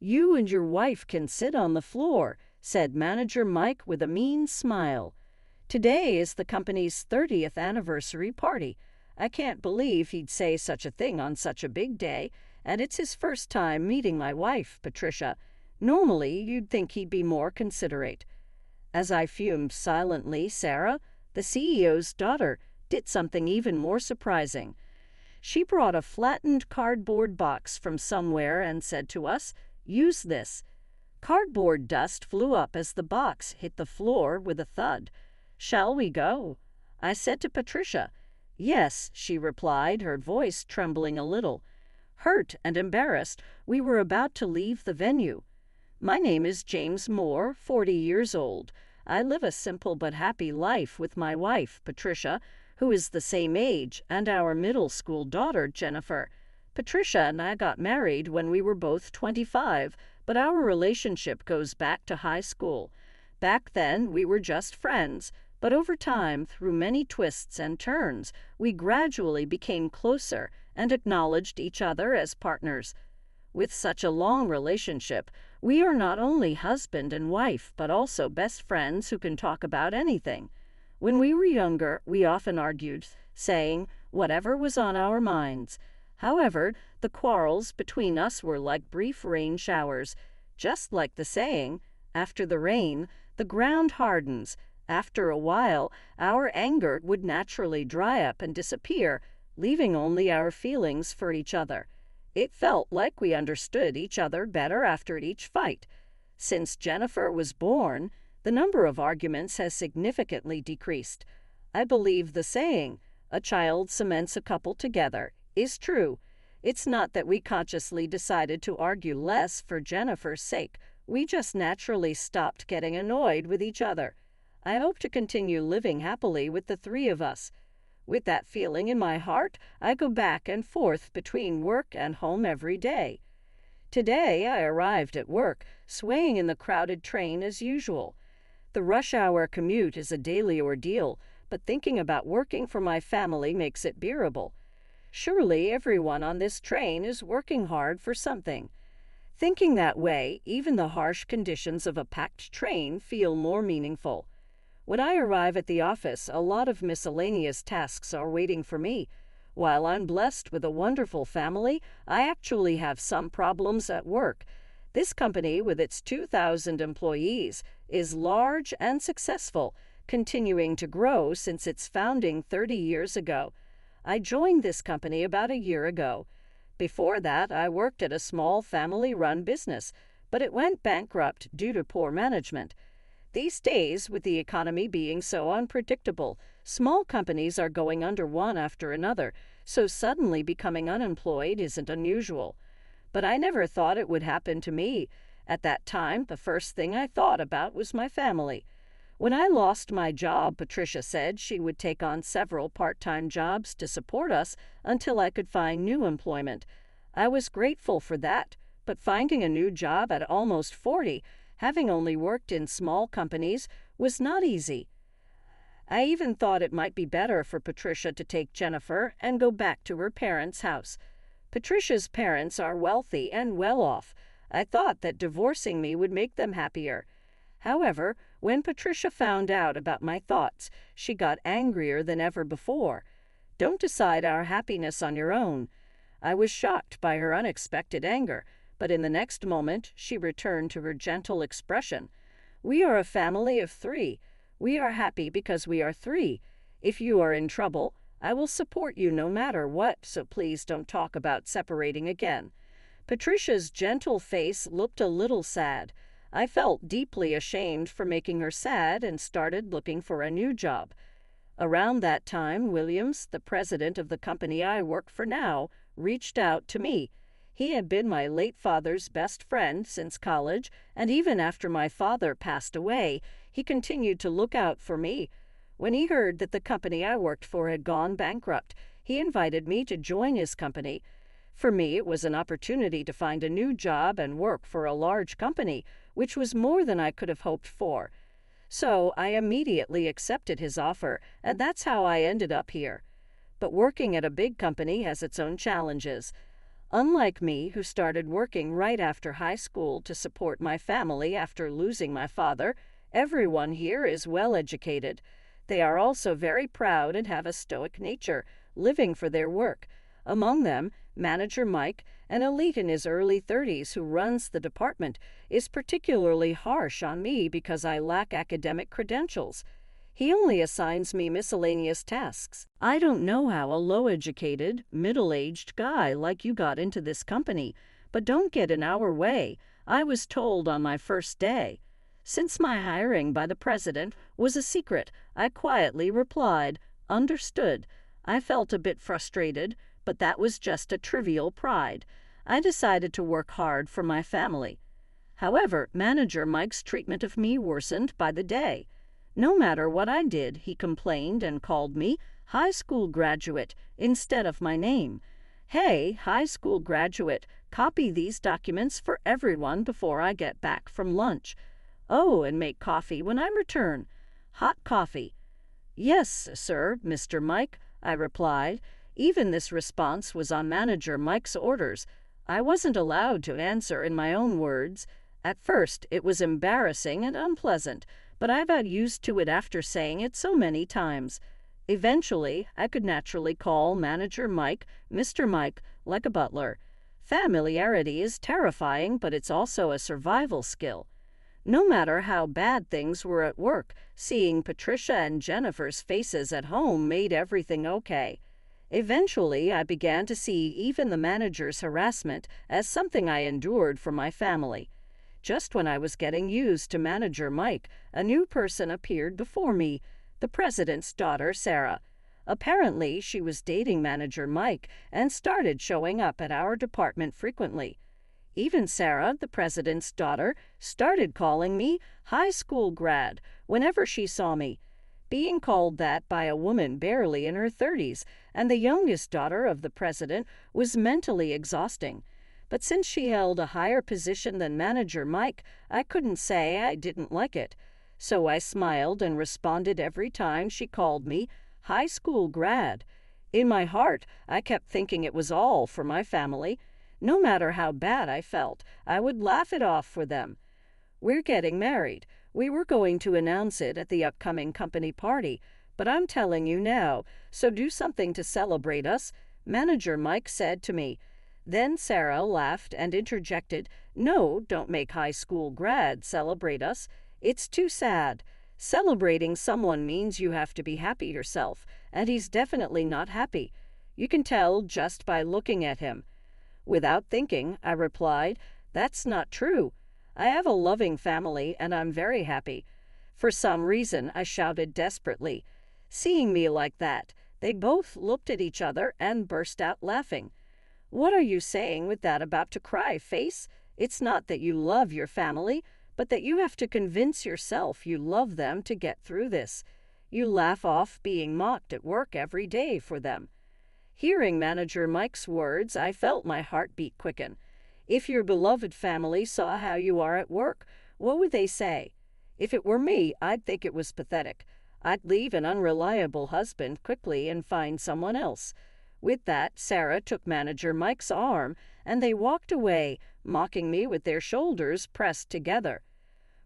"You and your wife can sit on the floor," said Manager Mike with a mean smile. "Today is the company's 30th anniversary party. I can't believe he'd say such a thing on such a big day, and it's his first time meeting my wife, Patricia. Normally, you'd think he'd be more considerate." As I fumed silently, Sarah, the CEO's daughter, did something even more surprising. She brought a flattened cardboard box from somewhere and said to us, "Use this." Cardboard dust flew up as the box hit the floor with a thud. "Shall we go?" I said to Patricia. "Yes," she replied, her voice trembling a little. Hurt and embarrassed, we were about to leave the venue. "My name is James Moore, 40 years old. I live a simple but happy life with my wife, Patricia, who is the same age, and our middle school daughter, Jennifer. Patricia and I got married when we were both 25, but our relationship goes back to high school. Back then, we were just friends, but over time, through many twists and turns, we gradually became closer and acknowledged each other as partners. With such a long relationship, we are not only husband and wife, but also best friends who can talk about anything. When we were younger, we often argued, saying whatever was on our minds. However, the quarrels between us were like brief rain showers. Just like the saying, after the rain, the ground hardens. After a while, our anger would naturally dry up and disappear, leaving only our feelings for each other. It felt like we understood each other better after each fight. Since Jennifer was born, the number of arguments has significantly decreased. I believe the saying, "A child cements a couple together," is true. It's not that we consciously decided to argue less for Jennifer's sake. We just naturally stopped getting annoyed with each other. I hope to continue living happily with the three of us. With that feeling in my heart, I go back and forth between work and home every day. Today, I arrived at work, swaying in the crowded train as usual. The rush hour commute is a daily ordeal, but thinking about working for my family makes it bearable. Surely everyone on this train is working hard for something. Thinking that way, even the harsh conditions of a packed train feel more meaningful. When I arrive at the office, a lot of miscellaneous tasks are waiting for me. While I'm blessed with a wonderful family, I actually have some problems at work. This company, with its 2,000 employees, is large and successful, continuing to grow since its founding 30 years ago. I joined this company about a year ago. Before that, I worked at a small family-run business, but it went bankrupt due to poor management. These days, with the economy being so unpredictable, small companies are going under one after another, so suddenly becoming unemployed isn't unusual. But I never thought it would happen to me. At that time, the first thing I thought about was my family. When I lost my job, Patricia said she would take on several part-time jobs to support us until I could find new employment. I was grateful for that, but finding a new job at almost 40, having only worked in small companies, was not easy. I even thought it might be better for Patricia to take Jennifer and go back to her parents' house. Patricia's parents are wealthy and well off. I thought that divorcing me would make them happier. However, when Patricia found out about my thoughts, she got angrier than ever before. "Don't decide our happiness on your own." I was shocked by her unexpected anger, but in the next moment she returned to her gentle expression. "We are a family of 3. We are happy because we are 3. If you are in trouble, I will support you no matter what, so please don't talk about separating again." Patricia's gentle face looked a little sad. I felt deeply ashamed for making her sad and started looking for a new job. Around that time, Williams, the president of the company I work for now, reached out to me. He had been my late father's best friend since college, and even after my father passed away, he continued to look out for me. When he heard that the company I worked for had gone bankrupt, he invited me to join his company. For me, it was an opportunity to find a new job and work for a large company, which was more than I could have hoped for. So I immediately accepted his offer, and that's how I ended up here. But working at a big company has its own challenges. Unlike me, who started working right after high school to support my family after losing my father, everyone here is well educated. They are also very proud and have a stoic nature, living for their work. Among them, Manager Mike, an elite in his early 30s who runs the department, is particularly harsh on me because I lack academic credentials. He only assigns me miscellaneous tasks. I don't know how a low-educated, middle-aged guy like you got into this company, but don't get in our way, I was told on my first day. Since my hiring by the president was a secret, I quietly replied, "Understood." I felt a bit frustrated, but that was just a trivial pride. I decided to work hard for my family. However, Manager Mike's treatment of me worsened by the day. No matter what I did, he complained and called me high school graduate instead of my name. "Hey, high school graduate, copy these documents for everyone before I get back from lunch. Oh, and make coffee when I return. Hot coffee." "Yes, sir, Mr. Mike," I replied. Even this response was on Manager Mike's orders. I wasn't allowed to answer in my own words. At first, it was embarrassing and unpleasant, but I got used to it after saying it so many times. Eventually, I could naturally call Manager Mike Mr. Mike, like a butler. Familiarity is terrifying, but it's also a survival skill. No matter how bad things were at work, seeing Patricia and Jennifer's faces at home made everything okay. Eventually, I began to see even the manager's harassment as something I endured for my family. Just when I was getting used to Manager Mike, a new person appeared before me, the president's daughter, Sarah. Apparently, she was dating Manager Mike and started showing up at our department frequently. Even Sarah, the president's daughter, started calling me high school grad whenever she saw me. Being called that by a woman barely in her 30s and the youngest daughter of the president was mentally exhausting. But since she held a higher position than Manager Mike, I couldn't say I didn't like it. So I smiled and responded every time she called me high school grad. In my heart, I kept thinking it was all for my family. No matter how bad I felt, I would laugh it off for them. "We're getting married. We were going to announce it at the upcoming company party, but I'm telling you now, so do something to celebrate us," Manager Mike said to me. Then Sarah laughed and interjected, "No, don't make high school grad celebrate us. It's too sad. Celebrating someone means you have to be happy yourself, and he's definitely not happy. You can tell just by looking at him." Without thinking, I replied, "That's not true. I have a loving family and I'm very happy." For some reason, I shouted desperately. Seeing me like that, they both looked at each other and burst out laughing. "What are you saying with that about to cry face? It's not that you love your family, but that you have to convince yourself you love them to get through this. You laugh off being mocked at work every day for them." Hearing Manager Mike's words, I felt my heartbeat quicken. If your beloved family saw how you are at work, what would they say? If it were me, I'd think it was pathetic. I'd leave an unreliable husband quickly and find someone else. With that, Sarah took Manager Mike's arm, and they walked away, mocking me with their shoulders pressed together.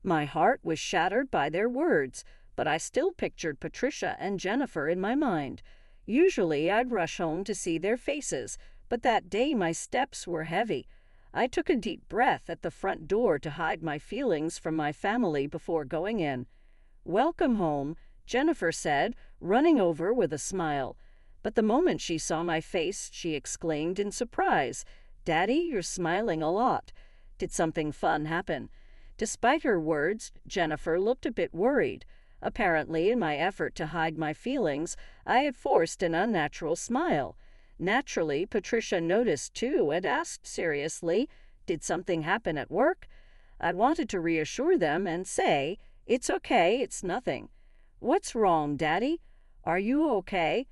My heart was shattered by their words, but I still pictured Patricia and Jennifer in my mind. Usually I'd rush home to see their faces, but that day my steps were heavy. I took a deep breath at the front door to hide my feelings from my family before going in. "Welcome home," Jennifer said, running over with a smile. But the moment she saw my face, she exclaimed in surprise, "Daddy, you're smiling a lot. Did something fun happen?" Despite her words, Jennifer looked a bit worried. Apparently, in my effort to hide my feelings, I had forced an unnatural smile. Naturally, Patricia noticed too and asked seriously, "Did something happen at work?" I wanted to reassure them and say, "It's okay, it's nothing." "What's wrong, Daddy? Are you okay?"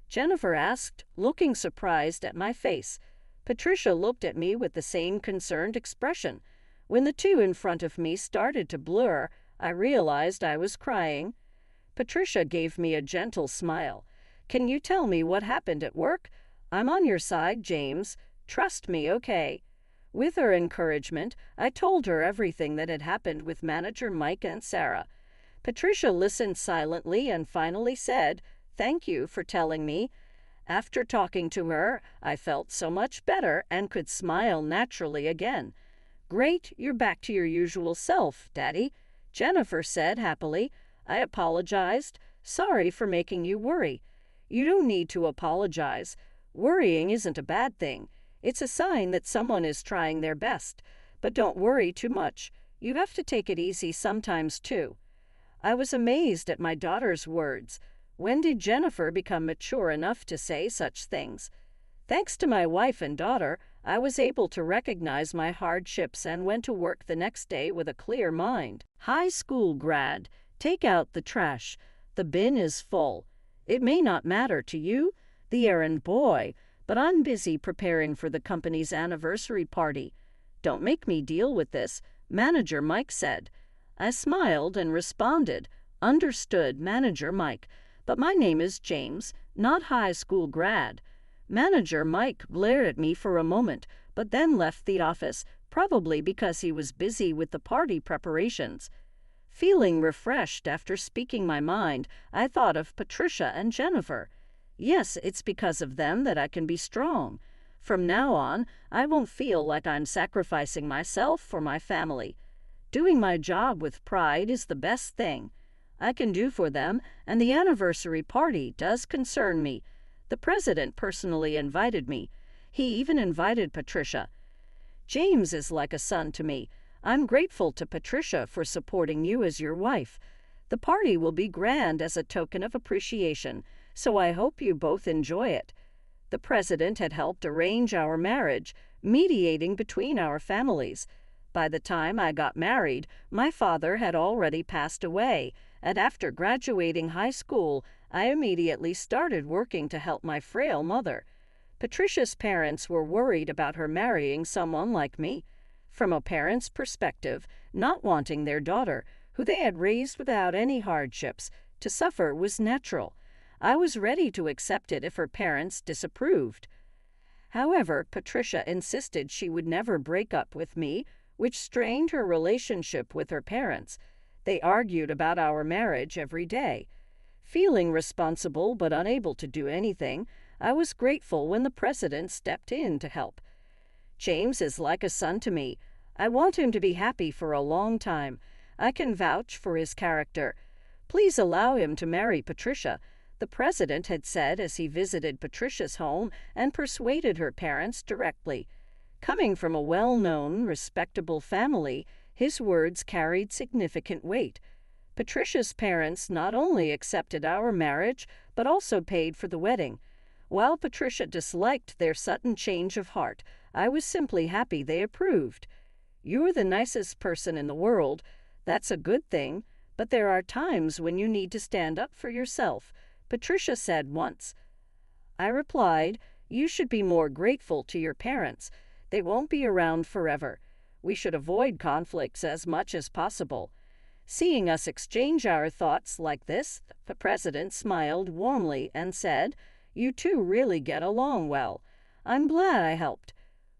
Jennifer asked, looking surprised at my face. Patricia looked at me with the same concerned expression. When the two in front of me started to blur, I realized I was crying. Patricia gave me a gentle smile. "Can you tell me what happened at work? I'm on your side, James. Trust me, okay? With her encouragement, I told her everything that had happened with manager Mike and Sarah. Patricia listened silently and finally said, "Thank you for telling me." After talking to her, I felt so much better and could smile naturally again. "Great, you're back to your usual self, Daddy," Jennifer said happily. I apologized. "Sorry for making you worry." "You don't need to apologize. Worrying isn't a bad thing. It's a sign that someone is trying their best. But don't worry too much. You have to take it easy sometimes, too." I was amazed at my daughter's words. When did Jennifer become mature enough to say such things? Thanks to my wife and daughter, I was able to recognize my hardships and went to work the next day with a clear mind. High school grad, take out the trash. The bin is full. It may not matter to you, the errand boy, but I'm busy preparing for the company's anniversary party. "Don't make me deal with this," Manager Mike said. I smiled and responded, "Understood, Manager Mike, but my name is James, not high school grad." Manager Mike glared at me for a moment, but then left the office, probably because he was busy with the party preparations. Feeling refreshed after speaking my mind, I thought of Patricia and Jennifer. Yes, it's because of them that I can be strong. From now on, I won't feel like I'm sacrificing myself for my family. Doing my job with pride is the best thing I can do for them, and the anniversary party does concern me. The president personally invited me. He even invited Patricia. James is like a son to me. I'm grateful to Patricia for supporting you as your wife. The party will be grand as a token of appreciation, so I hope you both enjoy it. The president had helped arrange our marriage, mediating between our families. By the time I got married, my father had already passed away, and after graduating high school, I immediately started working to help my frail mother. Patricia's parents were worried about her marrying someone like me. From a parent's perspective, not wanting their daughter, who they had raised without any hardships, to suffer was natural. I was ready to accept it if her parents disapproved. However, Patricia insisted she would never break up with me, which strained her relationship with her parents. They argued about our marriage every day. Feeling responsible but unable to do anything, I was grateful when the president stepped in to help. James is like a son to me. I want him to be happy for a long time. I can vouch for his character. Please allow him to marry Patricia, the president had said as he visited Patricia's home and persuaded her parents directly. Coming from a well-known, respectable family, his words carried significant weight. Patricia's parents not only accepted our marriage, but also paid for the wedding. While Patricia disliked their sudden change of heart, I was simply happy they approved. "You're the nicest person in the world. That's a good thing, but there are times when you need to stand up for yourself," Patricia said once. I replied, "You should be more grateful to your parents. They won't be around forever. We should avoid conflicts as much as possible." Seeing us exchange our thoughts like this, the president smiled warmly and said, "You two really get along well. I'm glad I helped."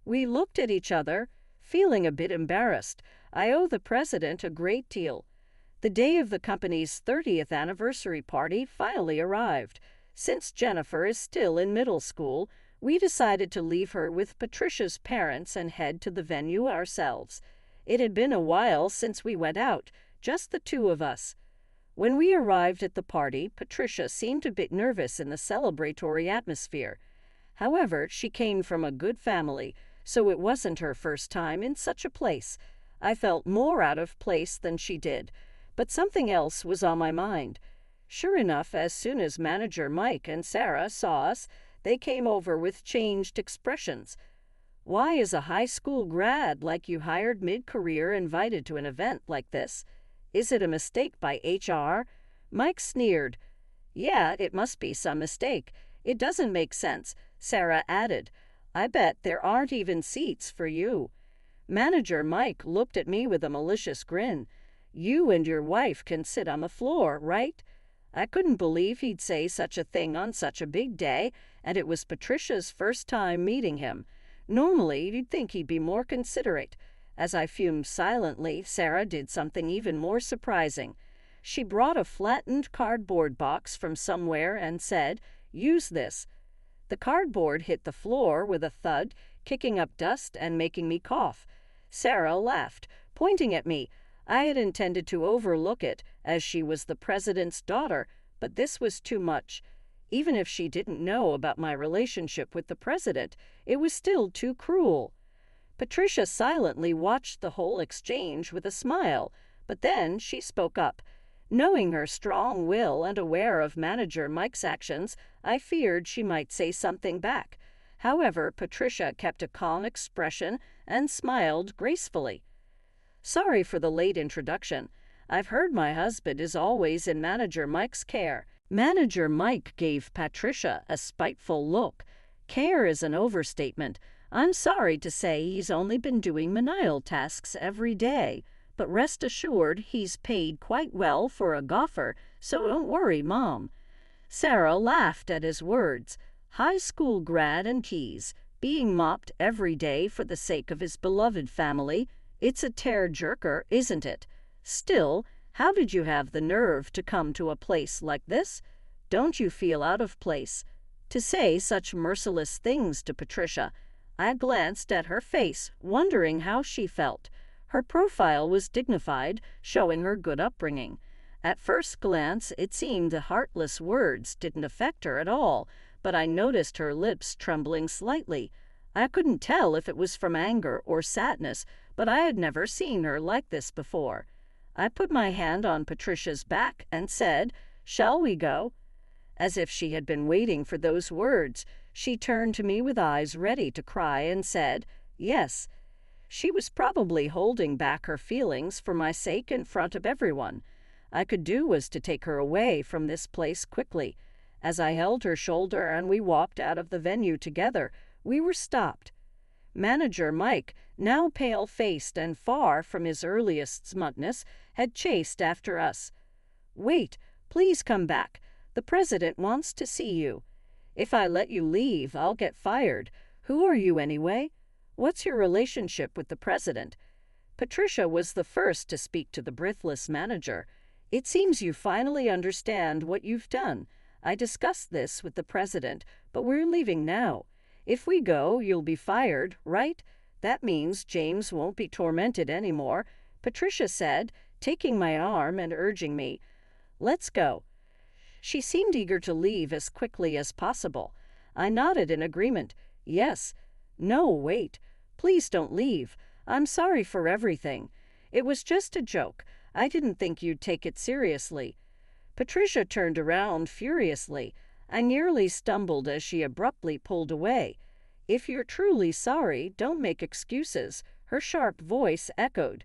We looked at each other, feeling a bit embarrassed. I owe the president a great deal. The day of the company's 30th anniversary party finally arrived. Since Jennifer is still in middle school, we decided to leave her with Patricia's parents and head to the venue ourselves. It had been a while since we went out, just the two of us. When we arrived at the party, Patricia seemed a bit nervous in the celebratory atmosphere. However, she came from a good family, so it wasn't her first time in such a place. I felt more out of place than she did, but something else was on my mind. Sure enough, as soon as manager Mike and Sarah saw us, they came over with changed expressions. "Why is a high school grad like you hired mid-career invited to an event like this? Is it a mistake by HR?" Mike sneered. "Yeah, it must be some mistake. It doesn't make sense," Sarah added. "I bet there aren't even seats for you." Manager Mike looked at me with a malicious grin. "You and your wife can sit on the floor, right?" I couldn't believe he'd say such a thing on such a big day, and it was Patricia's first time meeting him. Normally, you'd think he'd be more considerate. As I fumed silently, Sarah did something even more surprising. She brought a flattened cardboard box from somewhere and said, "Use this." The cardboard hit the floor with a thud, kicking up dust and making me cough. Sarah laughed, pointing at me. I had intended to overlook it, as she was the president's daughter, but this was too much. Even if she didn't know about my relationship with the president, it was still too cruel. Patricia silently watched the whole exchange with a smile, but then she spoke up. Knowing her strong will and aware of Manager Mike's actions, I feared she might say something back. However, Patricia kept a calm expression and smiled gracefully. "Sorry for the late introduction. I've heard my husband is always in Manager Mike's care." Manager Mike gave Patricia a spiteful look. Care is an overstatement. I'm sorry to say he's only been doing menial tasks every day, but rest assured he's paid quite well for a golfer, so don't worry, Mom. Sarah laughed at his words. High school grad and keys, being mopped every day for the sake of his beloved family. It's a tear-jerker, isn't it? Still, how did you have the nerve to come to a place like this? Don't you feel out of place? To say such merciless things to Patricia. I glanced at her face, wondering how she felt. Her profile was dignified, showing her good upbringing. At first glance, it seemed the heartless words didn't affect her at all, but I noticed her lips trembling slightly. I couldn't tell if it was from anger or sadness, but I had never seen her like this before. I put my hand on Patricia's back and said, "Shall we go?" As if she had been waiting for those words, she turned to me with eyes ready to cry and said, "Yes." She was probably holding back her feelings for my sake in front of everyone. I could do was to take her away from this place quickly. As I held her shoulder and we walked out of the venue together, we were stopped. Manager Mike, now pale-faced and far from his earliest smugness, had chased after us. "Wait, please come back. The president wants to see you." "If I let you leave, I'll get fired. Who are you anyway? What's your relationship with the president?" Patricia was the first to speak to the breathless manager. "It seems you finally understand what you've done. I discussed this with the president, but we're leaving now. If we go, you'll be fired, right? That means James won't be tormented anymore," Patricia said, taking my arm and urging me. "Let's go." She seemed eager to leave as quickly as possible. I nodded in agreement. "Yes." "No, wait. Please don't leave. I'm sorry for everything. It was just a joke. I didn't think you'd take it seriously." Patricia turned around furiously. I nearly stumbled as she abruptly pulled away. "If you're truly sorry, don't make excuses," her sharp voice echoed.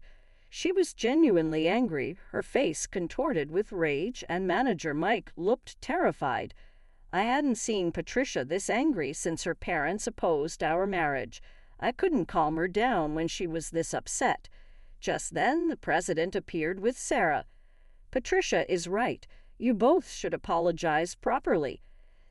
She was genuinely angry, her face contorted with rage, and Manager Mike looked terrified. I hadn't seen Patricia this angry since her parents opposed our marriage. I couldn't calm her down when she was this upset. Just then, the president appeared with Sarah. "Patricia is right. You both should apologize properly.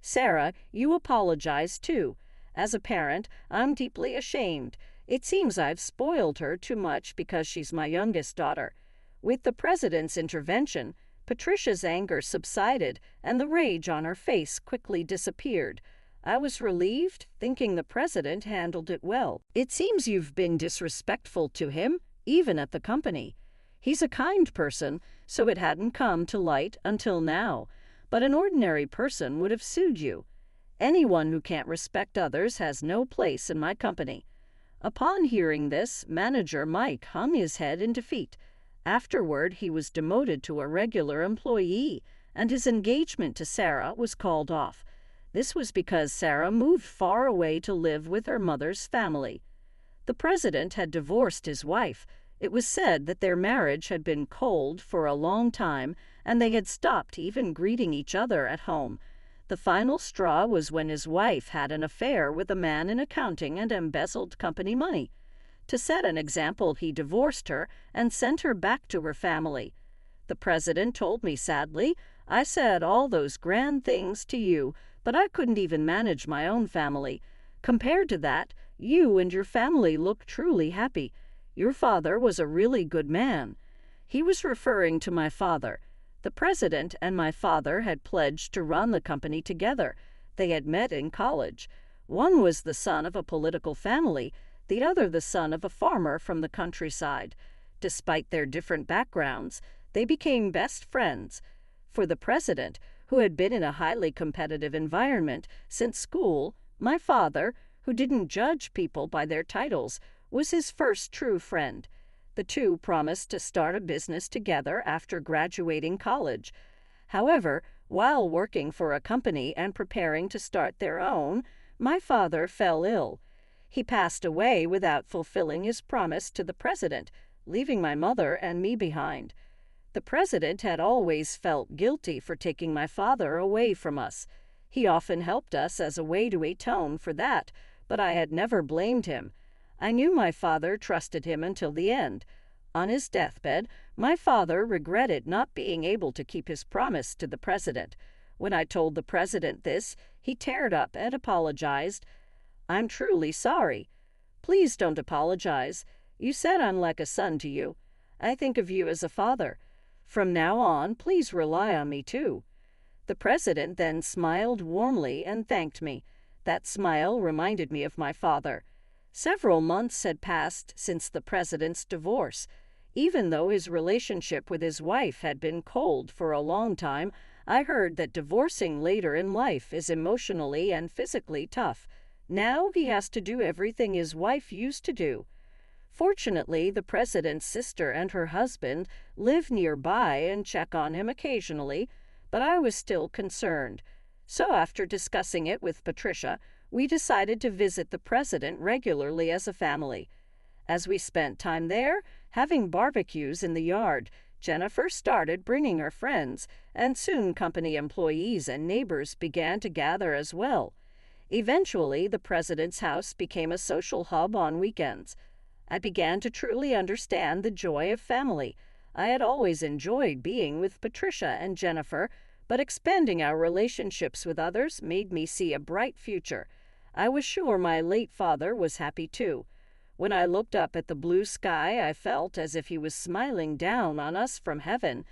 Sarah, you apologize too. As a parent, I'm deeply ashamed. It seems I've spoiled her too much because she's my youngest daughter." With the president's intervention, Patricia's anger subsided and the rage on her face quickly disappeared. I was relieved, thinking the president handled it well. "It seems you've been disrespectful to him, even at the company. He's a kind person, so it hadn't come to light until now, but an ordinary person would have sued you. Anyone who can't respect others has no place in my company." Upon hearing this, Manager Mike hung his head in defeat. Afterward, he was demoted to a regular employee, and his engagement to Sarah was called off. This was because Sarah moved far away to live with her mother's family. The president had divorced his wife. It was said that their marriage had been cold for a long time, and they had stopped even greeting each other at home. The final straw was when his wife had an affair with a man in accounting and embezzled company money. To set an example, he divorced her and sent her back to her family. The president told me sadly, "I said all those grand things to you, but I couldn't even manage my own family. Compared to that, You and your family look truly happy. Your father was a really good man." He was referring to my father. The president and my father had pledged to run the company together. They had met in college. One was the son of a political family, the other the son of a farmer from the countryside. Despite their different backgrounds, they became best friends. For the president, who had been in a highly competitive environment since school, my father, who didn't judge people by their titles, was his first true friend. The two promised to start a business together after graduating college. However, while working for a company and preparing to start their own, my father fell ill. He passed away without fulfilling his promise to the president, leaving my mother and me behind. The president had always felt guilty for taking my father away from us. He often helped us as a way to atone for that, but I had never blamed him. I knew my father trusted him until the end. On his deathbed, my father regretted not being able to keep his promise to the president. When I told the president this, he teared up and apologized. "I'm truly sorry." "Please don't apologize. You said I'm like a son to you. I think of you as a father. From now on, please rely on me too." The president then smiled warmly and thanked me. That smile reminded me of my father. Several months had passed since the president's divorce. Even though his relationship with his wife had been cold for a long time, I heard that divorcing later in life is emotionally and physically tough. Now he has to do everything his wife used to do. Fortunately, the president's sister and her husband live nearby and check on him occasionally, but I was still concerned. So after discussing it with Patricia, we decided to visit the president regularly as a family. As we spent time there, having barbecues in the yard, Jennifer started bringing her friends, and soon company employees and neighbors began to gather as well. Eventually, the president's house became a social hub on weekends. I began to truly understand the joy of family. I had always enjoyed being with Patricia and Jennifer, but expanding our relationships with others made me see a bright future. I was sure my late father was happy too. When I looked up at the blue sky, I felt as if he was smiling down on us from heaven.